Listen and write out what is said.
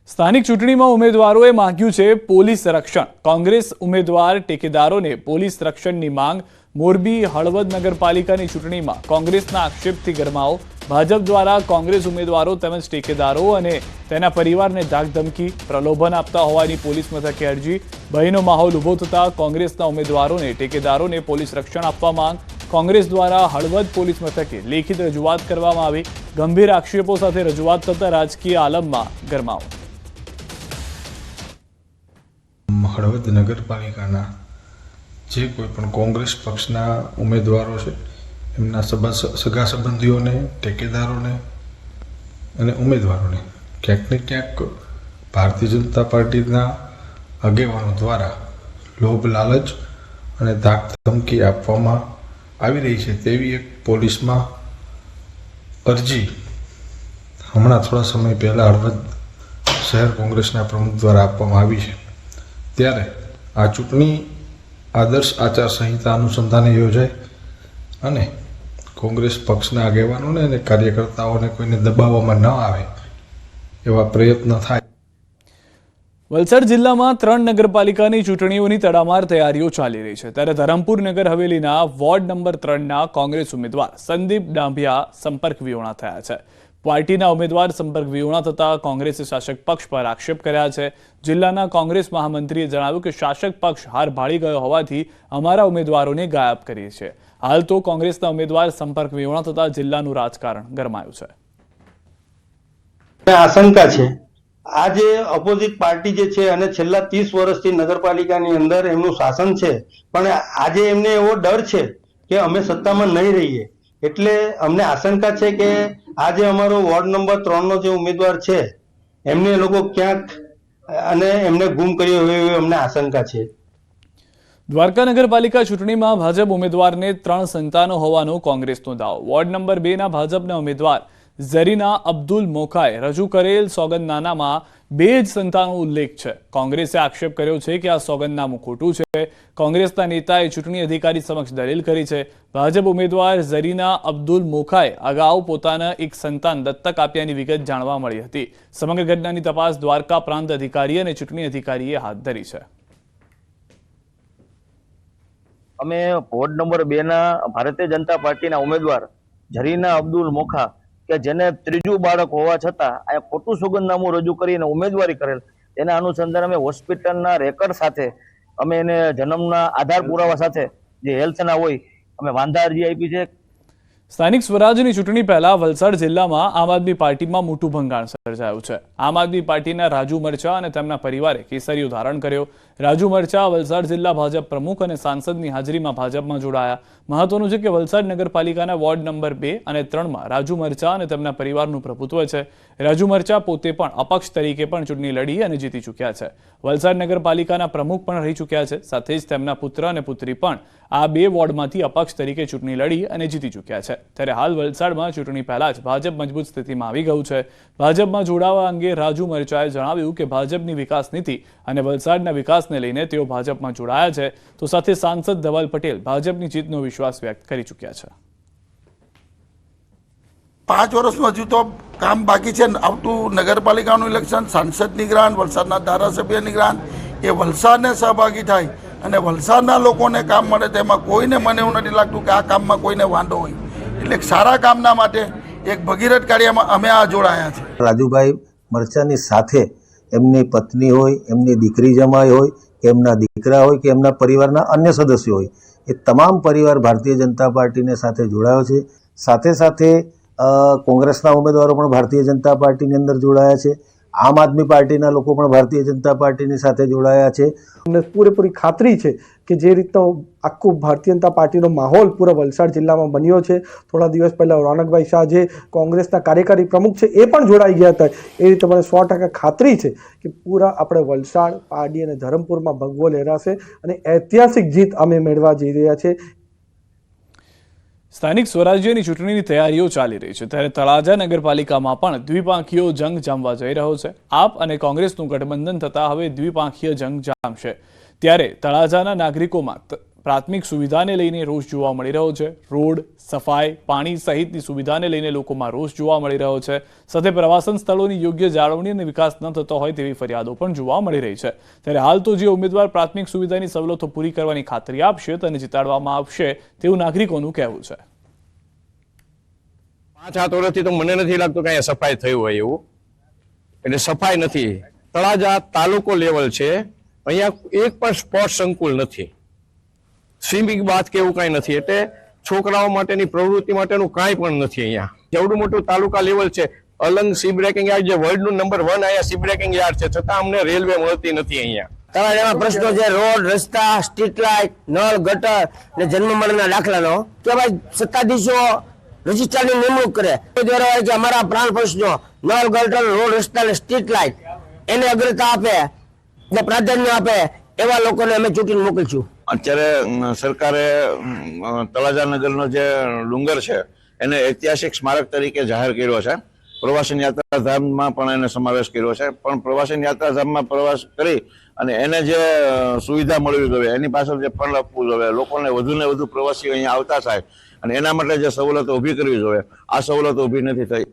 સ્થાનિક ચૂંટણીમાં ઉમેદવારોએ માંગ્યું છે પોલીસ રક્ષણ। કોંગ્રેસ ઉમેદવાર ટેકેદારોને પોલીસ રક્ષણની માંગ। મોરબી હળવદ નગરપાલિકાની ચૂંટણીમાં કોંગ્રેસના આક્ષેપથી ગરમાવો। ભાજપ દ્વારા કોંગ્રેસ ઉમેદવારો તેમજ ટેકેદારો અને તેના પરિવારને ધાકધમકી પ્રલોભન આપતા હોવાની પોલીસ મથકે અરજી। ભયનો માહોલ ઊભો થતા કોંગ્રેસના ઉમેદવારોને ટેકેદારોને પોલીસ રક્ષણ આપવા માંગ। કોંગ્રેસ દ્વારા હળવદ પોલીસ મથકે લેખિત રજૂઆત કરવામાં આવી। ગંભીર આક્ષેપો સાથે રજૂઆત થતા રાજકીય આલમમાં ગરમાવો। હળવદ નગરપાલિકાના જે કોઈ પણ કોંગ્રેસ પક્ષના ઉમેદવારો છે એમના સગા સંબંધીઓને, ટેકેદારોને અને ઉમેદવારોને ક્યાંક ને ક્યાંક ભારતીય જનતા પાર્ટીના આગેવાનો દ્વારા લોભ લાલચ અને ધાક ધમકી આપવામાં આવી રહી છે તેવી એક પોલીસમાં અરજી હમણાં થોડા સમય પહેલાં હળવદ શહેર કોંગ્રેસના પ્રમુખ દ્વારા આપવામાં આવી છે। ત્યારે આ ચૂંટણી આદર્શ આચાર સંહિતા અનુસંધાને યોજાય અને કોંગ્રેસ પક્ષના આગેવાનોને અને કાર્યકર્તાઓને કોઈને દબાવવામાં ન આવે એવા પ્રયત્ન થાય। વલસાડ જિલ્લામાં 3 નગરપાલિકાની ચૂંટણીઓની તડામાર તૈયારીઓ ચાલી રહી છે। ત્યારે ધરમપુર નગર હવેલીના વોર્ડ નંબર 3ના કોંગ્રેસ ઉમેદવાર સંદીપ ડાંભિયા સંપર્ક વિહોણા થયા છે। પાર્ટીના ઉમેદવાર સંપર્ક વિહોણા થતા કોંગ્રેસે શાસક પક્ષ પર આક્ષેપ કર્યા છે। જિલ્લાના કોંગ્રેસ મહામંત્રીએ જણાવ્યું કે શાસક પક્ષ હાર ભાળી ગયો હોવાથી અમારા ઉમેદવારોને ગાયબ કરીએ છીએ। હાલ તો કોંગ્રેસના ઉમેદવાર સંપર્ક વિહોણા થતા જિલ્લાનું રાજકારણ ગરમાયું છે। આશંકા છે આ જે ઓપોઝિટ પાર્ટી જે છે અને છેલ્લા 30 વર્ષથી નગરપાલિકાની અંદર એમનું શાસન છે, પણ આજે એમને એવો ડર છે કે અમે સત્તામાં નહીં રહીએ, એટલે અમને આશંકા છે કે આજે અમારો વોર્ડ નંબર 3નો જે ઉમેદવાર છે એમને એ લોકો ક્યાંક અને એમને ગુમ કર્યો એવી અમને આશંકા છે। દ્વારકા નગરપાલિકા ચૂંટણીમાં ભાજપ ઉમેદવારને 3 સંતાનો હોવાનો કોંગ્રેસનો દાવો। વોર્ડ નંબર 2ના ભાજપના ઉમેદવાર ઝરીના અબ્દુલ મોખાએ રજૂ કરેલ સોગંદનામામાં 2 જ સંતાનો ઉલ્લેખ છે। કોંગ્રેસે આક્ષેપ કર્યો છે કે આ સોગંદનામું ખોટું છે। કોંગ્રેસના નેતાએ ચૂંટણી અધિકારી સમક્ષ દલીલ કરી છે। ભાજપ ઉમેદવાર ઝરીના અબ્દુલ મોખાએ અગાઉ પોતાના એક સંતાન દત્તક આપ્યાની વિગત જાણવા મળી હતી। સમગ્ર ઘટનાની તપાસ દ્વારકા પ્રાંત અધિકારી અને ચૂંટણી અધિકારીએ હાથ ધરી છે। અમે વોર્ડ નંબર 2ના ભારતીય જનતા પાર્ટીના ઉમેદવાર ઝરીના અબ્દુલ મોખા કે જેને ત્રીજું બાળક હોવા છતાં આ ખોટું સોગંદનામું રજૂ કરીને ઉમેદવારી કરેલ, તેના અનુસંધાને અમે હોસ્પિટલના રેકર્ડ સાથે અમે એને જન્મના આધાર પુરાવા સાથે જે હેલ્થના હોય અમે વાંધા અરજી આપી છે। સ્થાનિક સ્વરાજની ચૂંટણી પહેલા વલસાડ જિલ્લામાં આમ આદમી પાર્ટીમાં મોટું ભંગાણ સર્જાયું છે। આમ આદમી પાર્ટીના રાજુ મરચા અને તેમના પરિવારે કેસરીઓ ધારણ કર્યો। રાજુ મરચા વલસાડ જિલ્લા ભાજપ પ્રમુખ અને સાંસદની હાજરીમાં ભાજપમાં જોડાયા। મહત્વનું છે કે વલસાડ નગરપાલિકાના વોર્ડ નંબર 2 અને 3માં રાજુ મરચા અને તેમના પરિવારનું પ્રભુત્વ છે। રાજુ મરચા પોતે પણ અપક્ષ તરીકે પણ ચૂંટણી લડી અને જીતી ચૂક્યા છે। વલસાડ નગરપાલિકાના પ્રમુખ પણ રહી ચૂક્યા છે। સાથે જ તેમના પુત્ર અને પુત્રી પણ આ 2 વોર્ડમાંથી અપક્ષ તરીકે ચૂંટણી લડી અને જીતી ચૂક્યા છે। ત્યારે હાલ વલસાડમાં ચૂંટણી પહેલા જ ભાજપ મજબૂત સ્થિતિમાં આવી ગયું છે। ભાજપમાં જોડાવા અંગે રાજુ મરચાએ જણાવ્યું કે ભાજપની વિકાસ નીતિ અને વલસાડના વિકાસને લઈને તેઓ ભાજપમાં જોડાયા છે। તો સાથે સાંસદ ધવલ પટેલ ભાજપની જીતનો વિશ્વાસ વ્યક્ત કરી ચૂક્યા છે। 5 વર્ષમાં હજુ તો કામ બાકી છે। આવતું નગરપાલિકાનું ઇલેક્શન, સાંસદની ગ્રાન્ટ, વલસાડના ધારાસભ્યની ગ્રાન્ટ, એ વલસાડને સહભાગી થાય અને વલસાડના લોકોને કામ મળે, તેમાં કોઈને મને એવું નથી લાગતું કે આ કામમાં કોઈને વાંધો હોય। એટલે સારા કામના માટે એક ભગીરથ કાર્યમાં અમે આ જોડાયા છે। રાજુભાઈ મરચાની સાથે એમની પત્ની હોય, એમની દીકરી જમાઈ હોય, કે એમના દીકરા હોય, કે એમના પરિવારના અન્ય સદસ્યો હોય, એ તમામ પરિવાર ભારતીય જનતા પાર્ટીને સાથે જોડાયો છે। સાથે સાથે કોંગ્રેસના ઉમેદવારો પણ ભારતીય જનતા પાર્ટીની અંદર જોડાયા છે। આમ આદમી પાર્ટીના લોકો પણ ભારતીય જનતા પાર્ટીની સાથે જોડાયા છે। અમને પૂરેપૂરી ખાતરી છે કે જે રીતનો આખું ભારતીય જનતા પાર્ટીનો માહોલ પૂરા વલસાડ જિલ્લામાં બન્યો છે, થોડા દિવસ પહેલાં રોનકભાઈ શાહ જે કોંગ્રેસના કાર્યકારી પ્રમુખ છે એ પણ જોડાઈ ગયા હતા, એ રીતે મને 100% ખાતરી છે કે પૂરા આપણે વલસાડ, પારડી અને ધરમપુરમાં ભગવો લહેરાશે અને ઐતિહાસિક જીત અમે મેળવવા જઈ રહ્યા છે। સ્થાનિક સ્વરાજ્યની ચૂંટણીની તૈયારીઓ ચાલી રહી છે। ત્યારે તળાજા નગરપાલિકામાં પણ દ્વિપાંખીય જંગ જામવા જઈ રહ્યો છે। આપ અને કોંગ્રેસનું ગઠબંધન થતા હવે દ્વિપાંખીય જંગ જામશે। ત્યારે તળાજાના નાગરિકોમાં પ્રાથમિક સુવિધાને લઈને રોષ જોવા મળી રહ્યો છે. રોડ, સફાઈ, પાણી સહિતની સુવિધાને લઈને લોકોમાં રોષ જોવા મળી રહ્યો છે. સાથે પ્રવાસન સ્થળોની યોગ્ય જાળવણી અને વિકાસ ન થતો હોય તેવી ફરિયાદો પણ જોવા મળી રહી છે. ત્યારે હાલ તો જે ઉમેદવાર પ્રાથમિક સુવિધાની સવલતો પૂરી કરવાની ખાતરી આપશે તેને જીતાડવામાં આવશે તેવું નાગરિકોનું કહેવું છે. 5-7 વર્ષથી તો મને નથી લાગતું કે અહીંયા સફાઈ થઈ હોય એવું. એટલે સફાઈ નથી. તળાજા તાલુકો લેવલ છે, અહીંયા એક પણ સ્પોર્ટ્સ સંકુલ નથી, સ્વિમિંગ બાથ કે એવું કાંઈ નથી. એટલે છોકરાઓ માટેની પ્રવૃત્તિ માટેનું કાંઈ પણ નથી અહીંયા. જેવડું મોટું તાલુકા લેવલ છે, અલંગ સી બ્રેકિંગ યાર્ડ જે વર્લ્ડનું નંબર 1 અહીંયા સી બ્રેકિંગ યાર્ડ છે, છતાં અમને રેલવે મળતી નથી અહીંયા. તળાજામાં પ્રશ્નો છે રોડ, રસ્તા, સ્ટ્રીટ લાઇટ, નળ, ગટર ને જન્મ મરણના દાખલાનો કે ભાઈ સત્તાધીશો રજિસ્ટ્રારની નિમણૂક કરે દ્વારા કે અમારા પ્રાણ પ્રશ્નો નળ, ગટર, રોડ, રસ્તા ને સ્ટ્રીટ લાઇટ એને અગ્રતા આપે ને પ્રાધાન્ય આપે એવા લોકોને અમે ચૂંટીને મોકલશું. અત્યારે સરકારે તળાજા નગરનો જે ડુંગર છે એને ઐતિહાસિક સ્મારક તરીકે જાહેર કર્યો છે. પ્રવાસન યાત્રાધામમાં પણ એને સમાવેશ કર્યો છે. પણ પ્રવાસન યાત્રાધામમાં પ્રવાસ કરી અને એને જે સુવિધા મળવી જોઈએ, એની પાછળ જે ફંડ આપવું જોઈએ, લોકોને વધુને વધુ પ્રવાસીઓ અહીંયા આવતા થાય અને એના માટે જે સવલતો ઊભી કરવી જોઈએ, આ સવલતો ઊભી નથી થઈ.